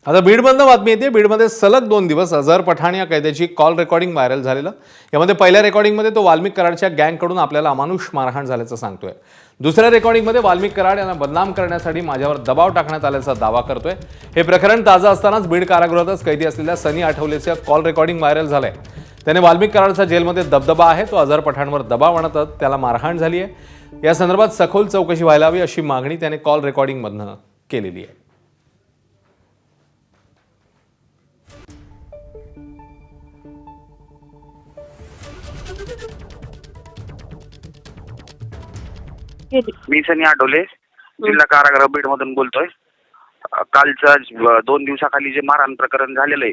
आता बीडमधनं बातमी येते. बीडमध्ये सलग 2 दिवस अझर पठाण या कैद्याची कॉल रेकॉर्डिंग व्हायरल झालेलं. यामध्ये पहिल्या रेकॉर्डिंगमध्ये तो वाल्मिक कराडच्या गँगकडून आपल्याला अमानुष मारहाण झाल्याचं सांगतोय. दुसऱ्या रेकॉर्डिंगमध्ये वाल्मिक कराड यांना बदनाम करण्यासाठी माझ्यावर दबाव टाकण्यात आल्याचा दावा करतोय. हे प्रकरण ताजं असतानाच बीड कारागृहातच कैदी असलेल्या सनी आठवलेचं कॉल रेकॉर्डिंग व्हायरल झालंय. त्याने वाल्मिक कराडचा जेलमध्ये दबदबा आहे, तो अझर पठाणवर दबाव आणत त्याला मारहाण झाली आहे. या संदर्भात सखोल चौकशी व्हायला हवी अशी मागणी त्याने कॉल रेकॉर्डिंगमधनं केलेली आहे. मी सनी आठवले, जिल्हा कारागृह बीड मधून बोलतोय. कालचं 2 दिवसाखाली जे मारहाण प्रकरण झालेलं आहे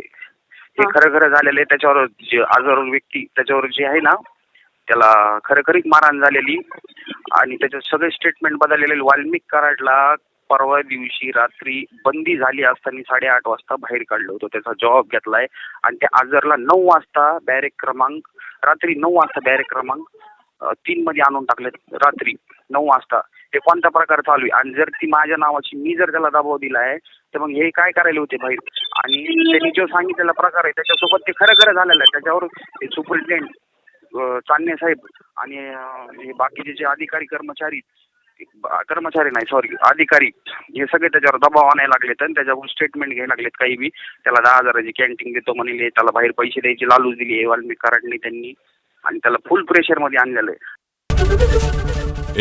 हे खरं झालेलं आहे. त्याच्यावर जे आजार व्यक्ती त्याच्यावर जे आहे ना त्याला खरखरीत मारहाण झालेली आणि त्याचे सगळे स्टेटमेंट बदललेले. वाल्मिक कराडला परवा दिवशी रात्री बंदी झाली असताना 8:30 वाजता बाहेर काढलं होतं. त्याचा जॉब घेतलाय आणि त्या आजरला 9 वाजता बॅरेक क्रमांक रात्री 9 वाजता बॅरेक क्रमांक 3 मध्ये आणून टाकले. रात्री 9 वाजता हे कोणता प्रकार चालू आहे? आणि जर ती माझ्या नावाची मी जर त्याला दबाव दिलाय तर मग हे काय करायला होते बाहेर? आणि त्यांनी जो सांगितलेला प्रकार आहे त्याच्यासोबत ते खरं झालेलं आहे. त्याच्यावर सुपरिटेंडेंट चांदणे साहेब आणि हे बाकीचे जे अधिकारी कर्मचारी अधिकारी हे सगळे त्याच्यावर दबाव आणायला लागलेत आणि त्याच्यावर स्टेटमेंट घ्यायला लागलेत. काही बी त्याला 10,000ची कॅन्टीन देतो म्हणले, त्याला बाहेर पैसे द्यायची लालूच दिली आहे वाल्मिक कराडने त्यांनी आणि त्याला फुल प्रेशर मध्ये आणलेलं आहे.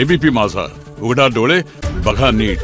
एबीपी माझा, उघडा डोळे बघा नीट.